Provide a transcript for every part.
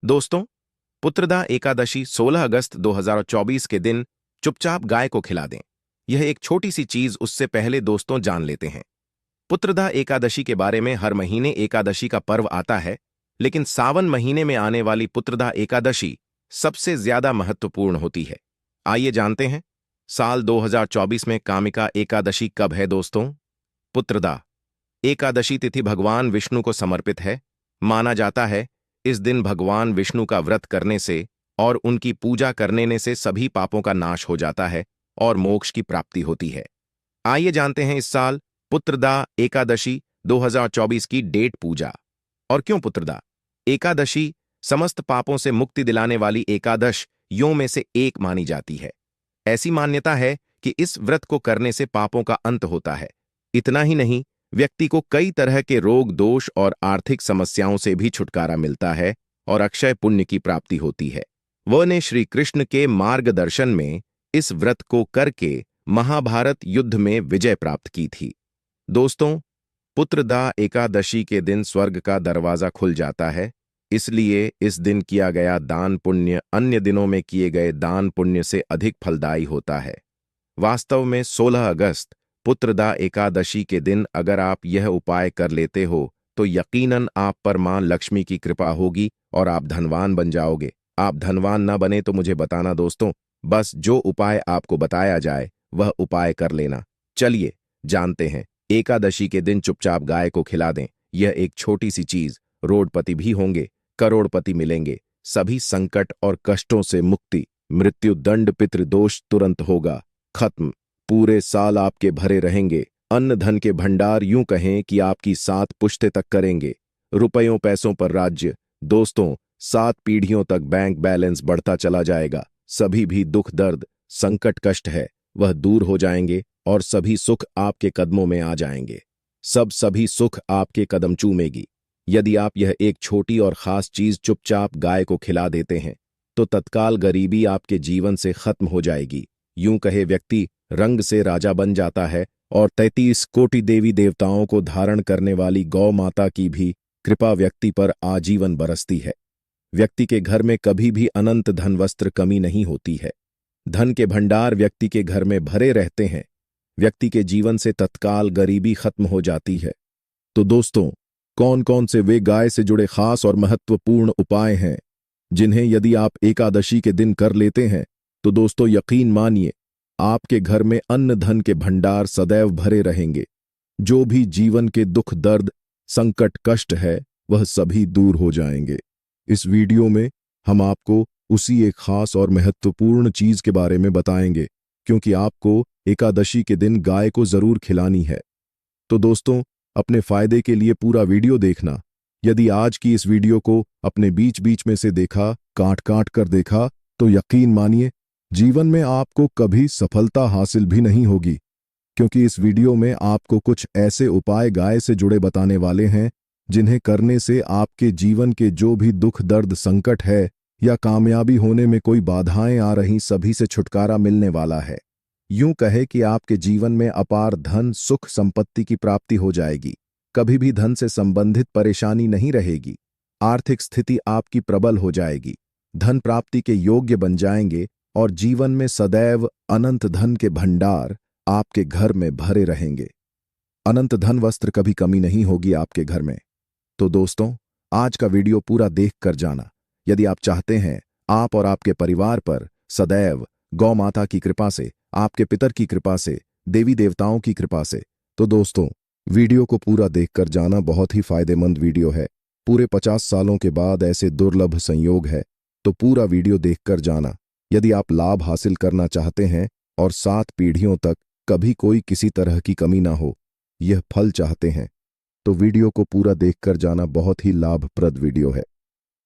दोस्तों, पुत्रदा एकादशी 16 अगस्त 2024 के दिन चुपचाप गाय को खिला दें। यह एक छोटी सी चीज, उससे पहले दोस्तों जान लेते हैं पुत्रदा एकादशी के बारे में। हर महीने एकादशी का पर्व आता है, लेकिन सावन महीने में आने वाली पुत्रदा एकादशी सबसे ज्यादा महत्वपूर्ण होती है। आइए जानते हैं, साल 2024 में कामिका एकादशी कब है दोस्तों। पुत्रदा एकादशी तिथि भगवान विष्णु को समर्पित है। माना जाता है इस दिन भगवान विष्णु का व्रत करने से और उनकी पूजा करने से सभी पापों का नाश हो जाता है और मोक्ष की प्राप्ति होती है। आइए जानते हैं इस साल पुत्रदा एकादशी 2024 की डेट, पूजा और क्यों। पुत्रदा एकादशी समस्त पापों से मुक्ति दिलाने वाली एकादश यों में से एक मानी जाती है। ऐसी मान्यता है कि इस व्रत को करने से पापों का अंत होता है। इतना ही नहीं, व्यक्ति को कई तरह के रोग, दोष और आर्थिक समस्याओं से भी छुटकारा मिलता है और अक्षय पुण्य की प्राप्ति होती है। वह ने श्री कृष्ण के मार्गदर्शन में इस व्रत को करके महाभारत युद्ध में विजय प्राप्त की थी। दोस्तों, पुत्रदा एकादशी के दिन स्वर्ग का दरवाजा खुल जाता है, इसलिए इस दिन किया गया दान पुण्य अन्य दिनों में किए गए दान पुण्य से अधिक फलदायी होता है। वास्तव में 16 अगस्त पुत्रदा एकादशी के दिन अगर आप यह उपाय कर लेते हो तो यकीनन आप पर मां लक्ष्मी की कृपा होगी और आप धनवान बन जाओगे। आप धनवान न बने तो मुझे बताना दोस्तों, बस जो उपाय आपको बताया जाए वह उपाय कर लेना। चलिए जानते हैं, एकादशी के दिन चुपचाप गाय को खिला दें। यह एक छोटी सी चीज, रोडपति भी होंगे, करोड़पति मिलेंगे, सभी संकट और कष्टों से मुक्ति, मृत्यु दंड पितृदोष तुरंत होगा खत्म, पूरे साल आपके भरे रहेंगे, अन्न धन के भंडार यूं कहें कि आपकी 7 पुश्ते तक करेंगे, रुपयों पैसों पर राज्य। दोस्तों, 7 पीढ़ियों तक बैंक बैलेंस बढ़ता चला जाएगा। सभी भी दुख दर्द संकट कष्ट है वह दूर हो जाएंगे और सभी सुख आपके कदमों में आ जाएंगे। सभी सुख आपके कदम चूमेगी। यदि आप यह एक छोटी और खास चीज चुपचाप गाय को खिला देते हैं तो तत्काल गरीबी आपके जीवन से खत्म हो जाएगी। यूं कहे व्यक्ति रंग से राजा बन जाता है और 33 कोटि देवी देवताओं को धारण करने वाली गौ माता की भी कृपा व्यक्ति पर आजीवन बरसती है। व्यक्ति के घर में कभी भी अनंत धन वस्त्र कमी नहीं होती है। धन के भंडार व्यक्ति के घर में भरे रहते हैं। व्यक्ति के जीवन से तत्काल गरीबी खत्म हो जाती है। तो दोस्तों, कौन कौन से वे गाय से जुड़े खास और महत्वपूर्ण उपाय हैं जिन्हें यदि आप एकादशी के दिन कर लेते हैं तो दोस्तों यकीन मानिए आपके घर में अन्न धन के भंडार सदैव भरे रहेंगे। जो भी जीवन के दुख दर्द संकट कष्ट है वह सभी दूर हो जाएंगे। इस वीडियो में हम आपको उसी एक खास और महत्वपूर्ण चीज के बारे में बताएंगे, क्योंकि आपको एकादशी के दिन गाय को जरूर खिलानी है। तो दोस्तों, अपने फायदे के लिए पूरा वीडियो देखना। यदि आज की इस वीडियो को अपने बीच बीच में से देखा, काट काट कर देखा, तो यकीन मानिए जीवन में आपको कभी सफलता हासिल भी नहीं होगी, क्योंकि इस वीडियो में आपको कुछ ऐसे उपाय गाय से जुड़े बताने वाले हैं जिन्हें करने से आपके जीवन के जो भी दुख दर्द संकट है या कामयाबी होने में कोई बाधाएं आ रही, सभी से छुटकारा मिलने वाला है। यूं कहे कि आपके जीवन में अपार धन सुख संपत्ति की प्राप्ति हो जाएगी। कभी भी धन से संबंधित परेशानी नहीं रहेगी। आर्थिक स्थिति आपकी प्रबल हो जाएगी। धन प्राप्ति के योग्य बन जाएंगे और जीवन में सदैव अनंत धन के भंडार आपके घर में भरे रहेंगे। अनंत धन वस्त्र कभी कमी नहीं होगी आपके घर में। तो दोस्तों, आज का वीडियो पूरा देख कर जाना। यदि आप चाहते हैं आप और आपके परिवार पर सदैव गौ माता की कृपा से, आपके पितर की कृपा से, देवी देवताओं की कृपा से, तो दोस्तों वीडियो को पूरा देखकर जाना। बहुत ही फायदेमंद वीडियो है। पूरे 50 सालों के बाद ऐसे दुर्लभ संयोग है, तो पूरा वीडियो देखकर जाना। यदि आप लाभ हासिल करना चाहते हैं और 7 पीढ़ियों तक कभी कोई किसी तरह की कमी ना हो, यह फल चाहते हैं, तो वीडियो को पूरा देखकर जाना। बहुत ही लाभप्रद वीडियो है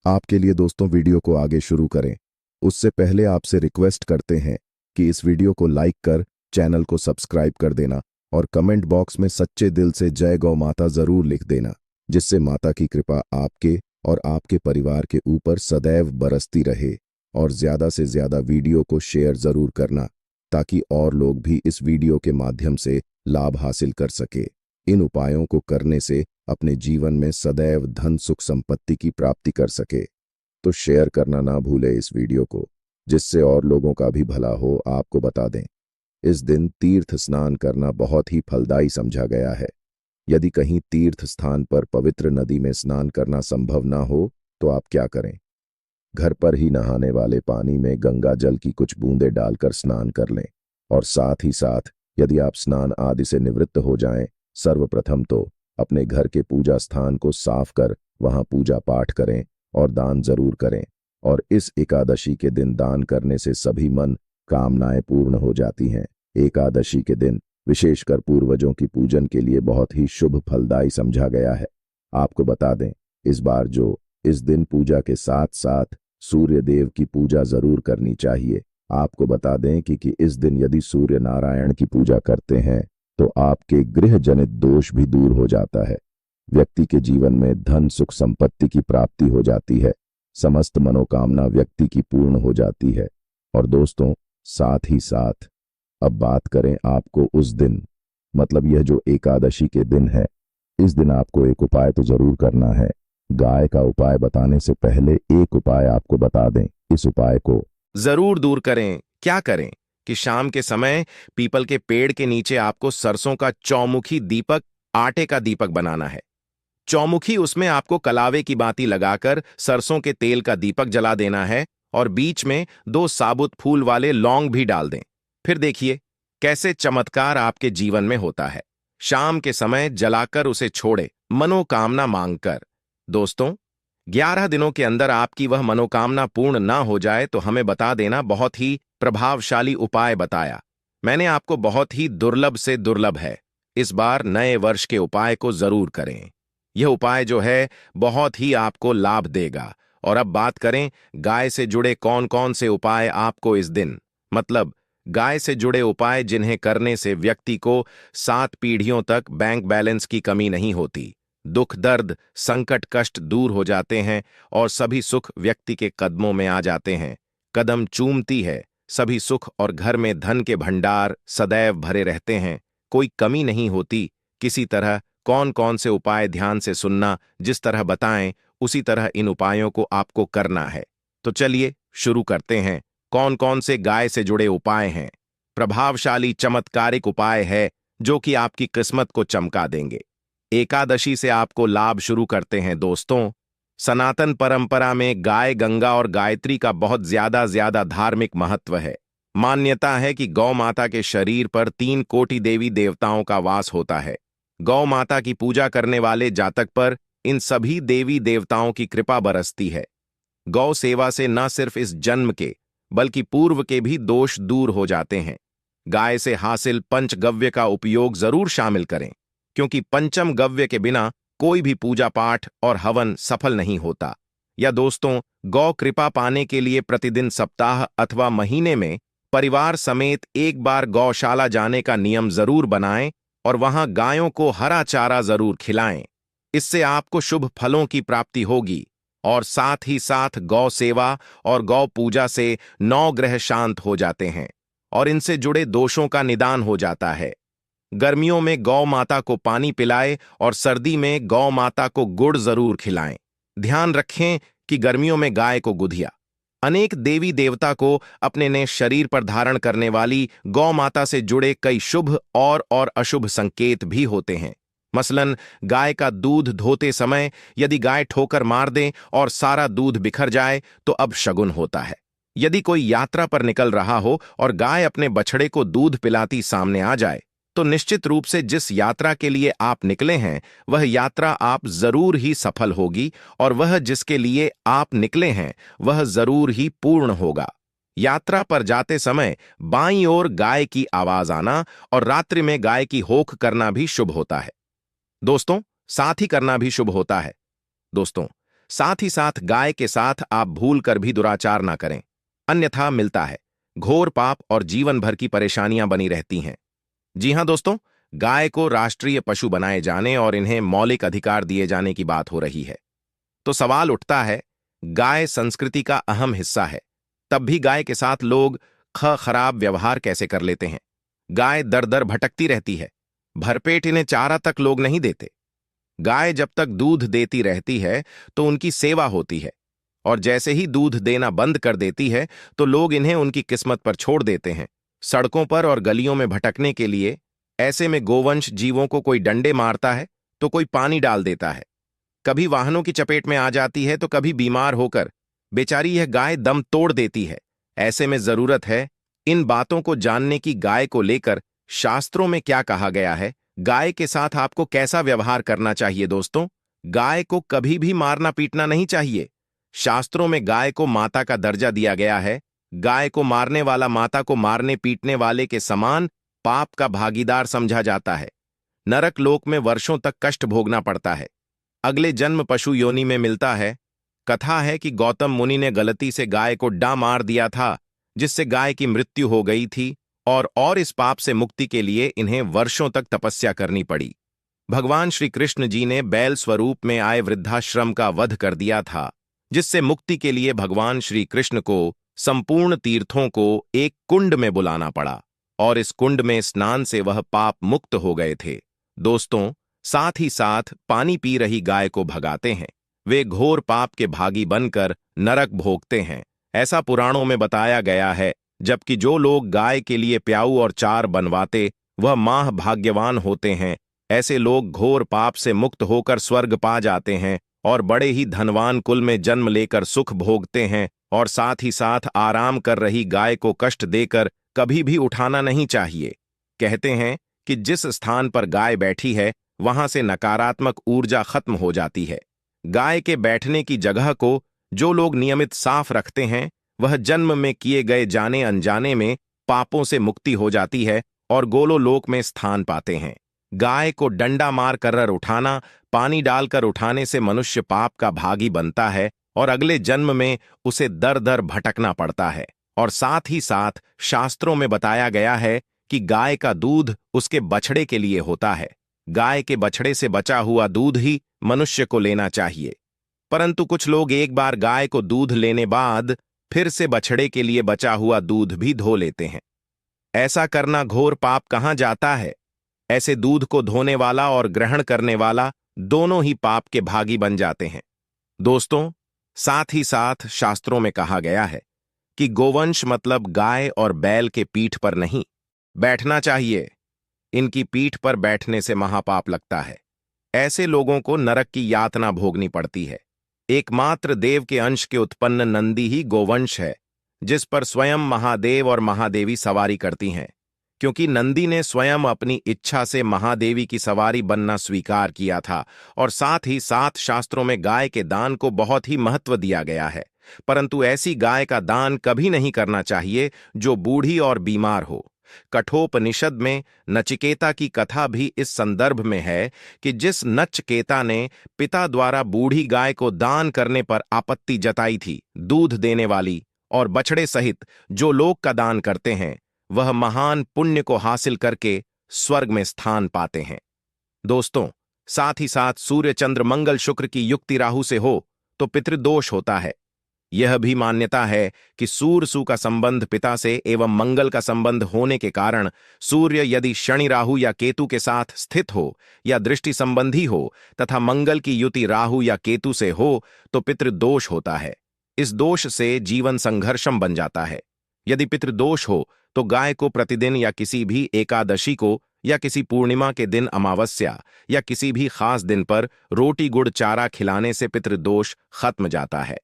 आपके लिए। दोस्तों, वीडियो को आगे शुरू करें उससे पहले आपसे रिक्वेस्ट करते हैं कि इस वीडियो को लाइक कर चैनल को सब्सक्राइब कर देना और कमेंट बॉक्स में सच्चे दिल से जय गौ माता जरूर लिख देना, जिससे माता की कृपा आपके और आपके परिवार के ऊपर सदैव बरसती रहे। और ज्यादा से ज्यादा वीडियो को शेयर जरूर करना, ताकि और लोग भी इस वीडियो के माध्यम से लाभ हासिल कर सके। इन उपायों को करने से अपने जीवन में सदैव धन सुख संपत्ति की प्राप्ति कर सके। तो शेयर करना ना भूले इस वीडियो को, जिससे और लोगों का भी भला हो। आपको बता दें, इस दिन तीर्थ स्नान करना बहुत ही फलदायी समझा गया है। यदि कहीं तीर्थ स्थान पर पवित्र नदी में स्नान करना संभव ना हो तो आप क्या करें? घर पर ही नहाने वाले पानी में गंगा जल की कुछ बूंदें डालकर स्नान कर लें। और साथ ही साथ यदि आप स्नान आदि से निवृत्त हो जाएं, सर्वप्रथम तो अपने घर के पूजा स्थान को साफ कर वहां पूजा पाठ करें और दान जरूर करें। और इस एकादशी के दिन दान करने से सभी मन कामनाएं पूर्ण हो जाती हैं। एकादशी के दिन विशेषकर पूर्वजों की पूजन के लिए बहुत ही शुभ फलदायी समझा गया है। आपको बता दें, इस बार जो इस दिन पूजा के साथ साथ सूर्य देव की पूजा जरूर करनी चाहिए। आपको बता दें कि इस दिन यदि सूर्य नारायण की पूजा करते हैं तो आपके गृह जनित दोष भी दूर हो जाता है। व्यक्ति के जीवन में धन सुख संपत्ति की प्राप्ति हो जाती है। समस्त मनोकामना व्यक्ति की पूर्ण हो जाती है। और दोस्तों, साथ ही साथ अब बात करें आपको उस दिन, मतलब यह जो एकादशी के दिन है, इस दिन आपको एक उपाय तो जरूर करना है। गाय का उपाय बताने से पहले एक उपाय आपको बता दें। इस उपाय को जरूर दूर करें। क्या करें कि शाम के समय पीपल के पेड़ के नीचे आपको सरसों का चौमुखी दीपक, आटे का दीपक बनाना है। चौमुखी, उसमें आपको कलावे की बाती लगाकर सरसों के तेल का दीपक जला देना है और बीच में 2 साबुत फूल वाले लौंग भी डाल दें। फिर देखिए कैसे चमत्कार आपके जीवन में होता है। शाम के समय जलाकर उसे छोड़े, मनोकामना मांगकर। दोस्तों, 11 दिनों के अंदर आपकी वह मनोकामना पूर्ण ना हो जाए तो हमें बता देना। बहुत ही प्रभावशाली उपाय बताया मैंने आपको, बहुत ही दुर्लभ से दुर्लभ है। इस बार नए वर्ष के उपाय को जरूर करें। यह उपाय जो है बहुत ही आपको लाभ देगा। और अब बात करें गाय से जुड़े कौन कौन से उपाय आपको इस दिन, मतलब गाय से जुड़े उपाय जिन्हें करने से व्यक्ति को 7 पीढ़ियों तक बैंक बैलेंस की कमी नहीं होती, दुख दर्द संकट कष्ट दूर हो जाते हैं और सभी सुख व्यक्ति के कदमों में आ जाते हैं। कदम चूमती है सभी सुख और घर में धन के भंडार सदैव भरे रहते हैं, कोई कमी नहीं होती। किसी तरह कौन कौन से उपाय ध्यान से सुनना, जिस तरह बताएं उसी तरह इन उपायों को आपको करना है। तो चलिए शुरू करते हैं। कौन कौन से गाय से जुड़े उपाय हैं? प्रभावशाली चमत्कारिक उपाय है जो कि आपकी किस्मत को चमका देंगे। एकादशी से आपको लाभ शुरू करते हैं। दोस्तों, सनातन परंपरा में गाय, गंगा और गायत्री का बहुत ज्यादा धार्मिक महत्व है। मान्यता है कि गौ माता के शरीर पर 3 कोटि देवी देवताओं का वास होता है। गौ माता की पूजा करने वाले जातक पर इन सभी देवी देवताओं की कृपा बरसती है। गौ सेवा से न सिर्फ इस जन्म के बल्कि पूर्व के भी दोष दूर हो जाते हैं। गाय से हासिल पंचगव्य का उपयोग जरूर शामिल करें, क्योंकि पंचम गव्य के बिना कोई भी पूजा पाठ और हवन सफल नहीं होता। या दोस्तों, गौ कृपा पाने के लिए प्रतिदिन सप्ताह अथवा महीने में परिवार समेत एक बार गौशाला जाने का नियम जरूर बनाएं और वहां गायों को हरा चारा जरूर खिलाएं। इससे आपको शुभ फलों की प्राप्ति होगी। और साथ ही साथ गौ सेवा और गौ पूजा से 9 ग्रह शांत हो जाते हैं और इनसे जुड़े दोषों का निदान हो जाता है। गर्मियों में गौ माता को पानी पिलाएं और सर्दी में गौ माता को गुड़ जरूर खिलाएं। ध्यान रखें कि गर्मियों में गाय को गुधिया। अनेक देवी देवता को अपने ने शरीर पर धारण करने वाली गौ माता से जुड़े कई शुभ और अशुभ संकेत भी होते हैं। मसलन गाय का दूध धोते समय यदि गाय ठोकर मार दे और सारा दूध बिखर जाए तो अब शगुन होता है। यदि कोई यात्रा पर निकल रहा हो और गाय अपने बछड़े को दूध पिलाती सामने आ जाए तो निश्चित रूप से जिस यात्रा के लिए आप निकले हैं वह यात्रा आप जरूर ही सफल होगी और वह जिसके लिए आप निकले हैं वह जरूर ही पूर्ण होगा। यात्रा पर जाते समय बाईं ओर गाय की आवाज आना और रात्रि में गाय की होख करना भी शुभ होता है। दोस्तों, साथ ही करना भी शुभ होता है। दोस्तों, साथ ही साथ गाय के साथ आप भूल कर भी दुराचार ना करें, अन्यथा मिलता है घोर पाप और जीवन भर की परेशानियां बनी रहती हैं। जी हां दोस्तों, गाय को राष्ट्रीय पशु बनाए जाने और इन्हें मौलिक अधिकार दिए जाने की बात हो रही है। तो सवाल उठता है, गाय संस्कृति का अहम हिस्सा है, तब भी गाय के साथ लोग खराब व्यवहार कैसे कर लेते हैं? गाय दर दर भटकती रहती है, भरपेट इन्हें चारा तक लोग नहीं देते। गाय जब तक दूध देती रहती है तो उनकी सेवा होती है और जैसे ही दूध देना बंद कर देती है तो लोग इन्हें उनकी किस्मत पर छोड़ देते हैं, सड़कों पर और गलियों में भटकने के लिए। ऐसे में गोवंश जीवों को कोई डंडे मारता है तो कोई पानी डाल देता है, कभी वाहनों की चपेट में आ जाती है तो कभी बीमार होकर बेचारी यह गाय दम तोड़ देती है। ऐसे में जरूरत है इन बातों को जानने की, गाय को लेकर शास्त्रों में क्या कहा गया है, गाय के साथ आपको कैसा व्यवहार करना चाहिए। दोस्तों, गाय को कभी भी मारना पीटना नहीं चाहिए। शास्त्रों में गाय को माता का दर्जा दिया गया है। गाय को मारने वाला माता को मारने पीटने वाले के समान पाप का भागीदार समझा जाता है। नरक लोक में वर्षों तक कष्ट भोगना पड़ता है। अगले जन्म पशु योनि में मिलता है। कथा है कि गौतम मुनि ने गलती से गाय को डा मार दिया था, जिससे गाय की मृत्यु हो गई थी और इस पाप से मुक्ति के लिए इन्हें वर्षों तक तपस्या करनी पड़ी। भगवान श्री कृष्ण जी ने बैल स्वरूप में आए वृद्धाश्रम का वध कर दिया था, जिससे मुक्ति के लिए भगवान श्री कृष्ण को संपूर्ण तीर्थों को एक कुंड में बुलाना पड़ा और इस कुंड में स्नान से वह पाप मुक्त हो गए थे। दोस्तों, साथ ही साथ पानी पी रही गाय को भगाते हैं। वे घोर पाप के भागी बनकर नरक भोगते हैं, ऐसा पुराणों में बताया गया है। जबकि जो लोग गाय के लिए प्याऊ और चार बनवाते वह माह भाग्यवान होते हैं। ऐसे लोग घोर पाप से मुक्त होकर स्वर्ग पा जाते हैं और बड़े ही धनवान कुल में जन्म लेकर सुख भोगते हैं। और साथ ही साथ आराम कर रही गाय को कष्ट देकर कभी भी उठाना नहीं चाहिए। कहते हैं कि जिस स्थान पर गाय बैठी है वहां से नकारात्मक ऊर्जा खत्म हो जाती है। गाय के बैठने की जगह को जो लोग नियमित साफ रखते हैं वह जन्म में किए गए जाने अनजाने में पापों से मुक्ति हो जाती है और गोलोलोक में स्थान पाते हैं। गाय को डंडा मार कर उठाना, पानी डालकर उठाने से मनुष्य पाप का भागी बनता है और अगले जन्म में उसे दर दर भटकना पड़ता है। और साथ ही साथ शास्त्रों में बताया गया है कि गाय का दूध उसके बछड़े के लिए होता है। गाय के बछड़े से बचा हुआ दूध ही मनुष्य को लेना चाहिए। परंतु कुछ लोग एक बार गाय को दूध लेने बाद फिर से बछड़े के लिए बचा हुआ दूध भी धो लेते हैं। ऐसा करना घोर पाप कहाँ जाता है। ऐसे दूध को धोने वाला और ग्रहण करने वाला दोनों ही पाप के भागी बन जाते हैं। दोस्तों, साथ ही साथ शास्त्रों में कहा गया है कि गोवंश मतलब गाय और बैल के पीठ पर नहीं बैठना चाहिए। इनकी पीठ पर बैठने से महापाप लगता है। ऐसे लोगों को नरक की यातना भोगनी पड़ती है। एकमात्र देव के अंश के उत्पन्न नंदी ही गोवंश है, जिस पर स्वयं महादेव और महादेवी सवारी करती हैं। क्योंकि नंदी ने स्वयं अपनी इच्छा से महादेवी की सवारी बनना स्वीकार किया था। और साथ ही साथ शास्त्रों में गाय के दान को बहुत ही महत्व दिया गया है। परंतु ऐसी गाय का दान कभी नहीं करना चाहिए जो बूढ़ी और बीमार हो। कठोपनिषद में नचिकेता की कथा भी इस संदर्भ में है कि जिस नचिकेता ने पिता द्वारा बूढ़ी गाय को दान करने पर आपत्ति जताई थी, दूध देने वाली और बछड़े सहित जो लोग का दान करते हैं वह महान पुण्य को हासिल करके स्वर्ग में स्थान पाते हैं। दोस्तों, साथ ही साथ सूर्य चंद्र मंगल शुक्र की युक्ति राहु से हो तो पितृदोष होता है। यह भी मान्यता है कि सूर्य सु का संबंध पिता से एवं मंगल का संबंध होने के कारण सूर्य यदि शनि राहु या केतु के साथ स्थित हो या दृष्टि संबंधी हो तथा मंगल की युति राहु या केतु से हो तो पितृदोष होता है। इस दोष से जीवन संघर्षम बन जाता है। यदि पितृदोष हो तो गाय को प्रतिदिन या किसी भी एकादशी को या किसी पूर्णिमा के दिन अमावस्या या किसी भी खास दिन पर रोटी गुड़ चारा खिलाने से पितृदोष खत्म जाता है।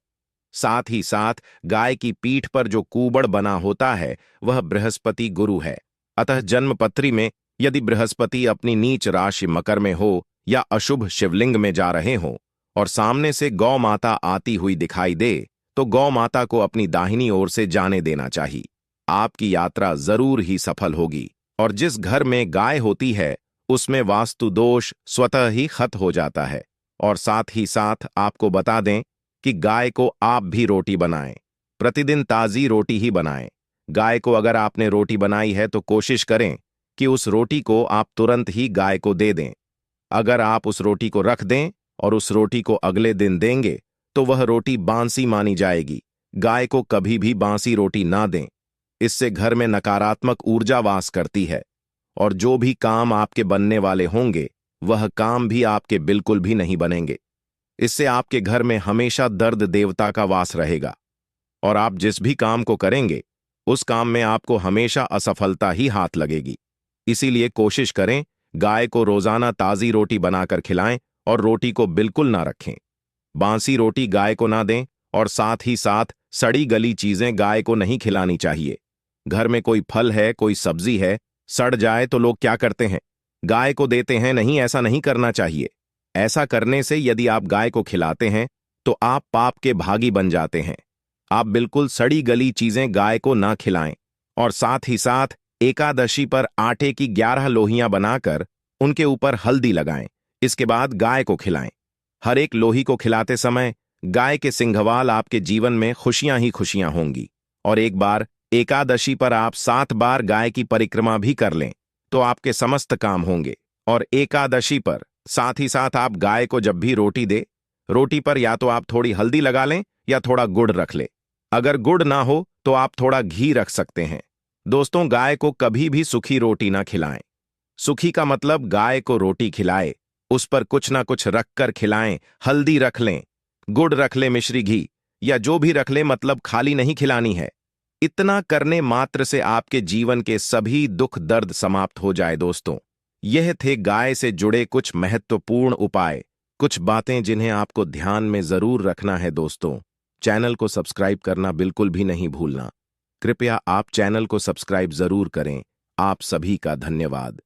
साथ ही साथ गाय की पीठ पर जो कूबड़ बना होता है वह बृहस्पति गुरु है। अतः जन्मपत्री में यदि बृहस्पति अपनी नीच राशि मकर में हो या अशुभ शिवलिंग में जा रहे हों और सामने से गौ माता आती हुई दिखाई दे तो गौ माता को अपनी दाहिनी ओर से जाने देना चाहिए। आपकी यात्रा जरूर ही सफल होगी और जिस घर में गाय होती है उसमें वास्तु दोष स्वतः ही खत्म हो जाता है। और साथ ही साथ आपको बता दें कि गाय को आप भी रोटी बनाएं, प्रतिदिन ताज़ी रोटी ही बनाएं। गाय को अगर आपने रोटी बनाई है तो कोशिश करें कि उस रोटी को आप तुरंत ही गाय को दे दें। अगर आप उस रोटी को रख दें और उस रोटी को अगले दिन देंगे तो वह रोटी बांसी मानी जाएगी। गाय को कभी भी बांसी रोटी ना दें, इससे घर में नकारात्मक ऊर्जा वास करती है और जो भी काम आपके बनने वाले होंगे वह काम भी आपके बिल्कुल भी नहीं बनेंगे। इससे आपके घर में हमेशा दर्द देवता का वास रहेगा और आप जिस भी काम को करेंगे उस काम में आपको हमेशा असफलता ही हाथ लगेगी। इसीलिए कोशिश करें गाय को रोजाना ताजी रोटी बनाकर खिलाएं और रोटी को बिल्कुल ना रखें। बासी रोटी गाय को ना दें और साथ ही साथ सड़ी गली चीजें गाय को नहीं खिलानी चाहिए। घर में कोई फल है, कोई सब्जी है, सड़ जाए तो लोग क्या करते हैं, गाय को देते हैं। नहीं, ऐसा नहीं करना चाहिए। ऐसा करने से यदि आप गाय को खिलाते हैं तो आप पाप के भागी बन जाते हैं। आप बिल्कुल सड़ी गली चीजें गाय को ना खिलाएं और साथ ही साथ एकादशी पर आटे की 11 लोहियां बनाकर उनके ऊपर हल्दी लगाएं। इसके बाद गाय को खिलाएं। हर एक लोही को खिलाते समय गाय के सिंघवाल आपके जीवन में खुशियां ही खुशियां होंगी। और एक बार एकादशी पर आप 7 बार गाय की परिक्रमा भी कर लें तो आपके समस्त काम होंगे। और एकादशी पर साथ ही साथ आप गाय को जब भी रोटी दे, रोटी पर या तो आप थोड़ी हल्दी लगा लें या थोड़ा गुड़ रख लें। अगर गुड़ ना हो तो आप थोड़ा घी रख सकते हैं। दोस्तों, गाय को कभी भी सूखी रोटी ना खिलाएं। सूखी का मतलब गाय को रोटी खिलाए, उस पर कुछ ना कुछ रखकर खिलाएं। हल्दी रख लें, गुड़ रख लें, मिश्री घी या जो भी रख लें, मतलब खाली नहीं खिलानी है। इतना करने मात्र से आपके जीवन के सभी दुख दर्द समाप्त हो जाए। दोस्तों, यह थे गाय से जुड़े कुछ महत्वपूर्ण उपाय, कुछ बातें जिन्हें आपको ध्यान में जरूर रखना है। दोस्तों, चैनल को सब्सक्राइब करना बिल्कुल भी नहीं भूलना। कृपया आप चैनल को सब्सक्राइब जरूर करें। आप सभी का धन्यवाद।